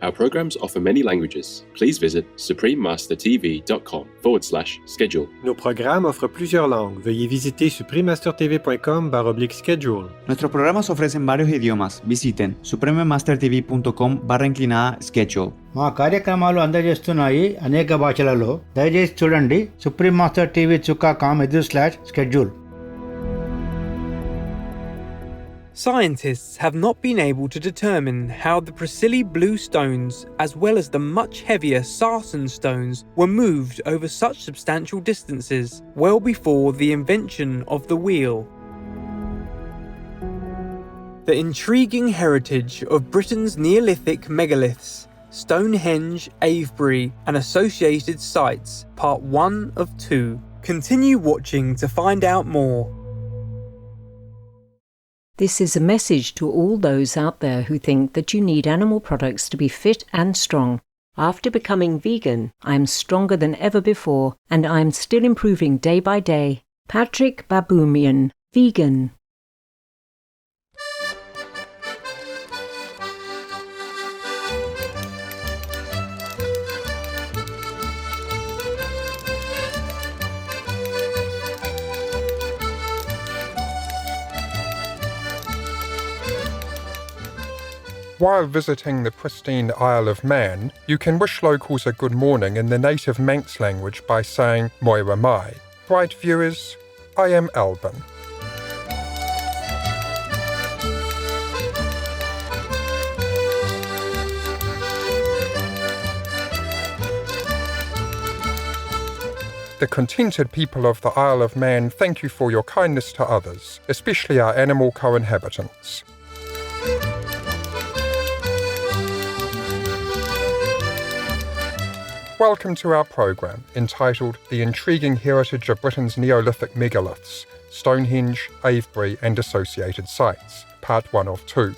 Our programs offer many languages. Please visit suprememastertv.com/schedule. Nos programas offrent plusieurs langues. Veuillez visiter suprememastertv.com/schedule. Nuestros programas ofrecen varios idiomas. Visiten suprememastertv.com/schedule. మా కార్యక్రమాలు అందజేస్తున్నాయి అనేక భాషలలో. దయచేసి చూడండి suprememastertv.com/schedule. Scientists have not been able to determine how the Priscilli blue stones, as well as the much heavier sarsen stones, were moved over such substantial distances well before the invention of the wheel. The intriguing heritage of Britain's Neolithic megaliths, Stonehenge, Avebury and associated sites, part 1 of 2. Continue watching to find out more. This is a message to all those out there who think that you need animal products to be fit and strong. After becoming vegan, I am stronger than ever before, and I am still improving day by day. Patrick Baboumian, vegan. While visiting the pristine Isle of Man, you can wish locals a good morning in the native Manx language by saying Moira Mai. Bright viewers, I am Alban. The contented people of the Isle of Man thank you for your kindness to others, especially our animal co-inhabitants. Welcome to our programme, entitled The Intriguing Heritage of Britain's Neolithic Megaliths, Stonehenge, Avebury and Associated Sites, Part 1 of 2.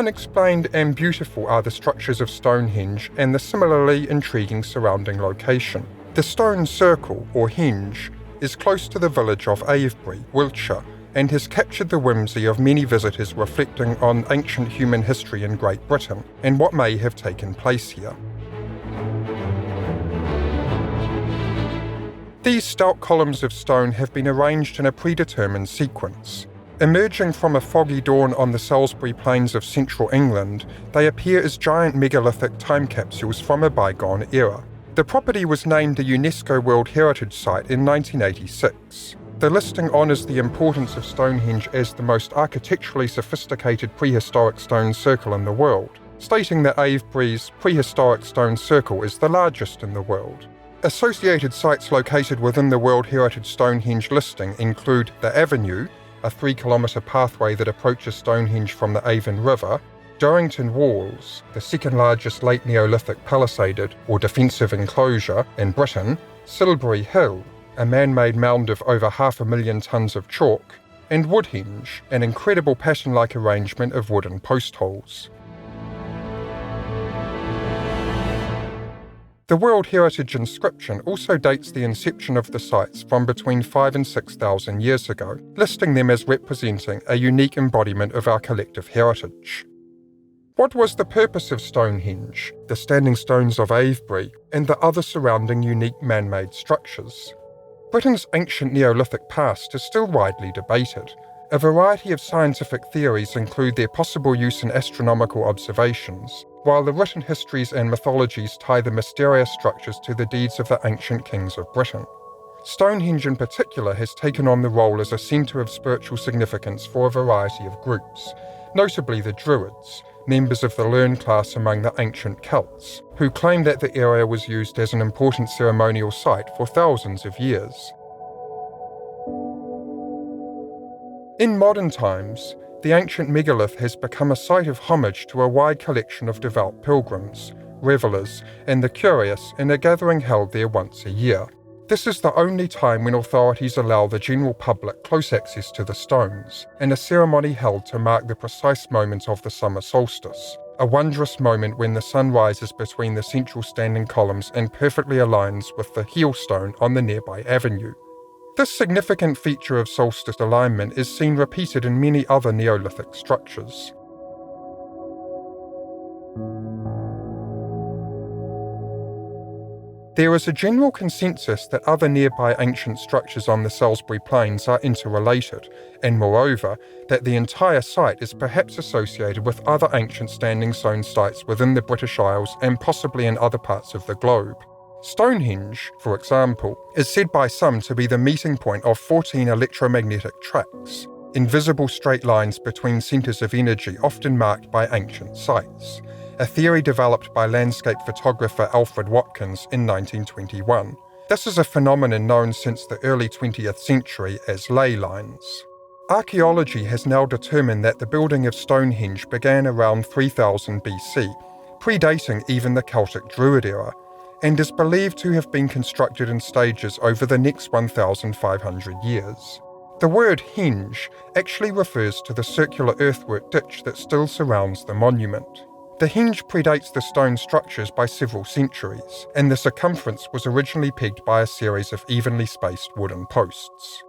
Unexplained and beautiful are the structures of Stonehenge and the similarly intriguing surrounding location. The stone circle, or henge, is close to the village of Avebury, Wiltshire, and has captured the whimsy of many visitors reflecting on ancient human history in Great Britain and what may have taken place here. These stout columns of stone have been arranged in a predetermined sequence. Emerging from a foggy dawn on the Salisbury Plains of central England, they appear as giant megalithic time capsules from a bygone era. The property was named a UNESCO World Heritage Site in 1986. The listing honours the importance of Stonehenge as the most architecturally sophisticated prehistoric stone circle in the world, stating that Avebury's prehistoric stone circle is the largest in the world. Associated sites located within the World Heritage Stonehenge listing include the Avenue, a 3-kilometre pathway that approaches Stonehenge from the Avon River, Durrington Walls, the second largest late Neolithic palisaded or defensive enclosure in Britain, Silbury Hill, a man-made mound of over 500,000 tonnes of chalk, and Woodhenge, an incredible pattern-like arrangement of wooden post holes. The World Heritage inscription also dates the inception of the sites from between 5,000 and 6,000 years ago, listing them as representing a unique embodiment of our collective heritage. What was the purpose of Stonehenge, the standing stones of Avebury, and the other surrounding unique man-made structures? Britain's ancient Neolithic past is still widely debated. A variety of scientific theories include their possible use in astronomical observations, while the written histories and mythologies tie the mysterious structures to the deeds of the ancient kings of Britain. Stonehenge in particular has taken on the role as a centre of spiritual significance for a variety of groups, notably the Druids, members of the learned class among the ancient Celts, who claim that the area was used as an important ceremonial site for thousands of years. In modern times, the ancient megalith has become a site of homage to a wide collection of devout pilgrims, revellers, and the curious in a gathering held there once a year. This is the only time when authorities allow the general public close access to the stones, and a ceremony held to mark the precise moment of the summer solstice, a wondrous moment when the sun rises between the central standing columns and perfectly aligns with the heel stone on the nearby avenue. This significant feature of solstice alignment is seen repeated in many other Neolithic structures. There is a general consensus that other nearby ancient structures on the Salisbury Plains are interrelated, and moreover, that the entire site is perhaps associated with other ancient standing stone sites within the British Isles and possibly in other parts of the globe. Stonehenge, for example, is said by some to be the meeting point of 14 electromagnetic tracks, invisible straight lines between centres of energy often marked by ancient sites, a theory developed by landscape photographer Alfred Watkins in 1921. This is a phenomenon known since the early 20th century as ley lines. Archaeology has now determined that the building of Stonehenge began around 3000 BC, predating even the Celtic Druid era, and is believed to have been constructed in stages over the next 1,500 years. The word henge actually refers to the circular earthwork ditch that still surrounds the monument. The henge predates the stone structures by several centuries, and the circumference was originally pegged by a series of evenly spaced wooden posts.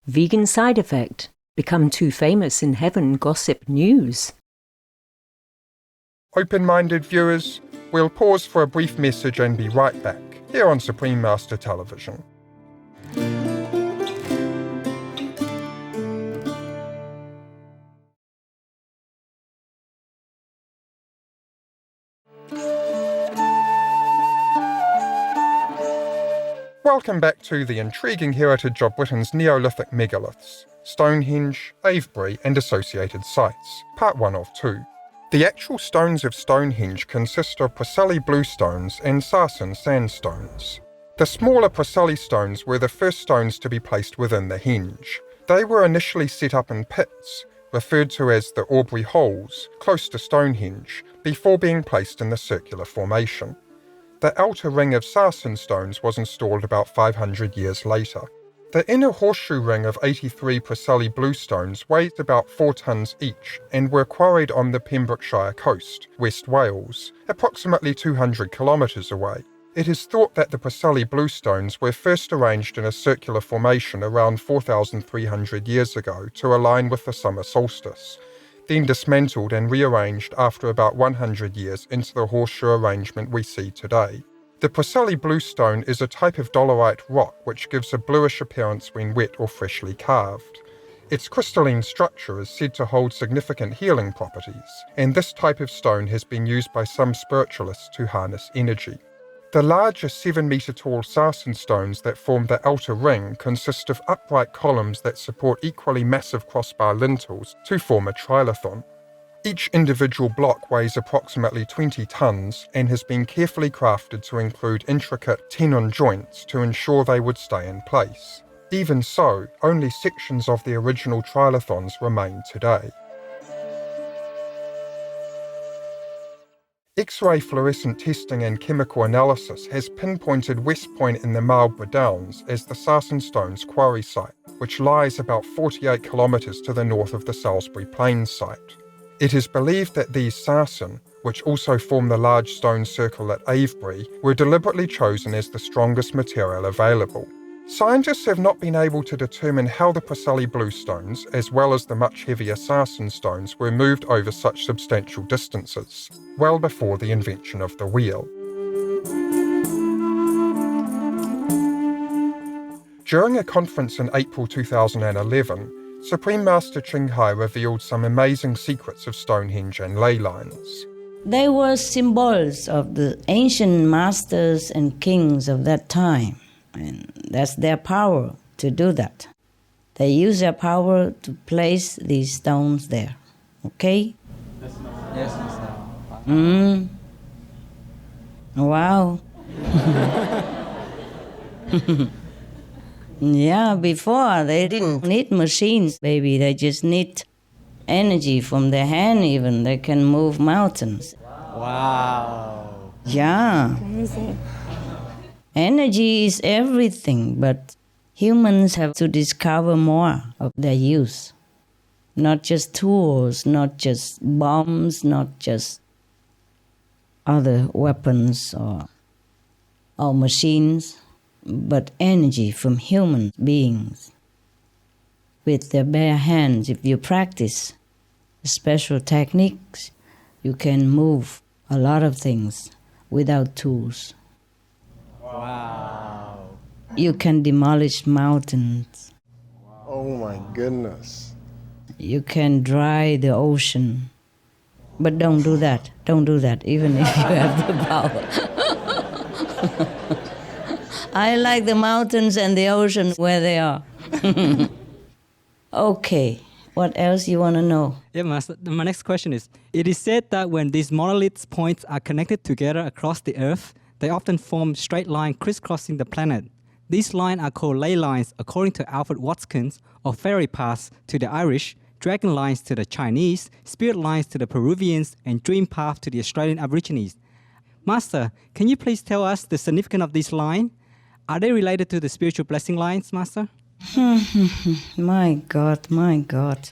Vegan side effect. Become too famous in heaven gossip news. Open-minded viewers, we'll pause for a brief message and be right back, here on Supreme Master Television. Welcome back to the intriguing heritage of Britain's Neolithic megaliths, Stonehenge, Avebury and associated sites, part 1 of 2. The actual stones of Stonehenge consist of Preseli bluestones and Sarsen sandstones. The smaller Preseli stones were the first stones to be placed within the henge. They were initially set up in pits, referred to as the Aubrey Holes, close to Stonehenge, before being placed in the circular formation. The outer ring of Sarsen stones was installed about 500 years later. The inner horseshoe ring of 83 Preseli bluestones weighed about 4 tons each and were quarried on the Pembrokeshire coast, West Wales, approximately 200 kilometres away. It is thought that the Preseli bluestones were first arranged in a circular formation around 4,300 years ago to align with the summer solstice, then dismantled and rearranged after about 100 years into the horseshoe arrangement we see today. The Preseli bluestone is a type of dolerite rock which gives a bluish appearance when wet or freshly carved. Its crystalline structure is said to hold significant healing properties, and this type of stone has been used by some spiritualists to harness energy. The larger 7-metre-tall Sarsen stones that form the outer ring consist of upright columns that support equally massive crossbar lintels to form a trilithon. Each individual block weighs approximately 20 tons and has been carefully crafted to include intricate tenon joints to ensure they would stay in place. Even so, only sections of the original trilithons remain today. X-ray fluorescent testing and chemical analysis has pinpointed West Point in the Marlborough Downs as the Sarsen Stones quarry site, which lies about 48 kilometres to the north of the Salisbury Plains site. It is believed that these Sarsen, which also form the large stone circle at Avebury, were deliberately chosen as the strongest material available. Scientists have not been able to determine how the Preseli bluestones, as well as the much heavier Sarsen stones, were moved over such substantial distances, well before the invention of the wheel. During a conference in April 2011, Supreme Master Ching Hai revealed some amazing secrets of Stonehenge and ley lines. They were symbols of the ancient masters and kings of that time. And that's their power to do that. They use their power to place these stones there. Okay? Yes, Master. Wow. Yeah, before they didn't need machines, baby. They just need energy from their hand even. They can move mountains. Wow. Yeah. Crazy. Energy is everything, but humans have to discover more of their use. Not just tools, not just bombs, not just other weapons or machines. but energy from human beings. With their bare hands, if you practice special techniques, you can move a lot of things without tools. Wow. You can demolish mountains. Oh my goodness. You can dry the ocean. But don't do that. Don't do that, even if you have the power. I like the mountains and the ocean where they are. Okay, what else you want to know? Yeah, Master. My next question is, it is said that when these monolith points are connected together across the Earth, they often form straight lines crisscrossing the planet. These lines are called ley lines according to Alfred Watkins, or fairy paths to the Irish, dragon lines to the Chinese, spirit lines to the Peruvians, and dream path to the Australian Aborigines. Master, can you please tell us the significance of these lines? Are they related to the spiritual blessing lines, Master? My God, my God.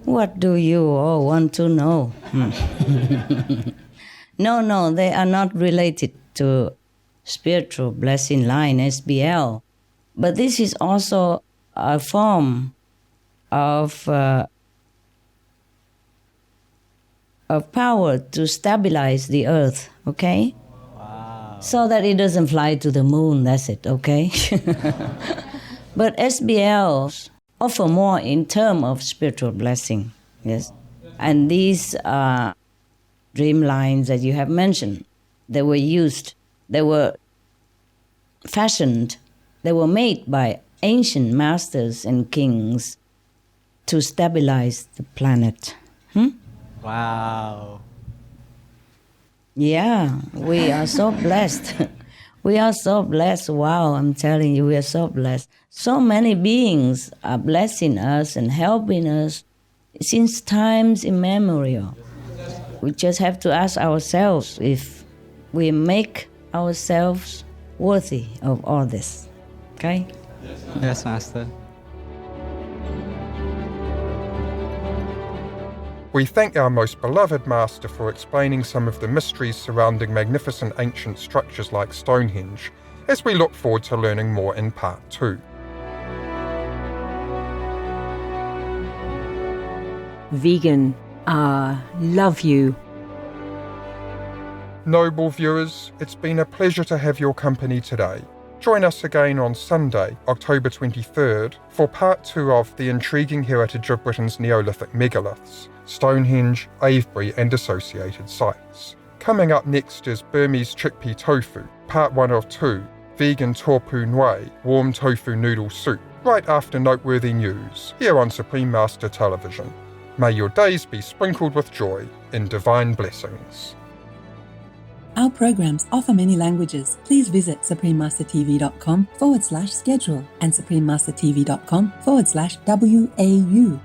What do you all want to know? No, they are not related to spiritual blessing line, SBL. But this is also a form of power to stabilize the earth, okay? Wow. So that it doesn't fly to the moon, that's it, okay? But SBLs offer more in terms of spiritual blessing, yes? And these dream lines that you have mentioned, they were used, they were fashioned, they were made by ancient masters and kings to stabilize the planet. Wow. Yeah, we are so blessed. We are so blessed. Wow, I'm telling you, we are so blessed. So many beings are blessing us and helping us since times immemorial. We just have to ask ourselves if we make ourselves worthy of all this. Okay? Yes, Master. We thank our most beloved Master for explaining some of the mysteries surrounding magnificent ancient structures like Stonehenge, as we look forward to learning more in Part 2. Vegan, love you. Noble viewers, it's been a pleasure to have your company today. Join us again on Sunday, October 23rd, for Part 2 of the intriguing heritage of Britain's Neolithic megaliths, Stonehenge, Avebury and associated sites. Coming up next is Burmese chickpea tofu, Part 1 of 2, vegan tofu nui, warm tofu noodle soup, right after noteworthy news, here on Supreme Master Television. May your days be sprinkled with joy in divine blessings. Our programs offer many languages. Please visit suprememastertv.com/schedule and suprememastertv.com/WAU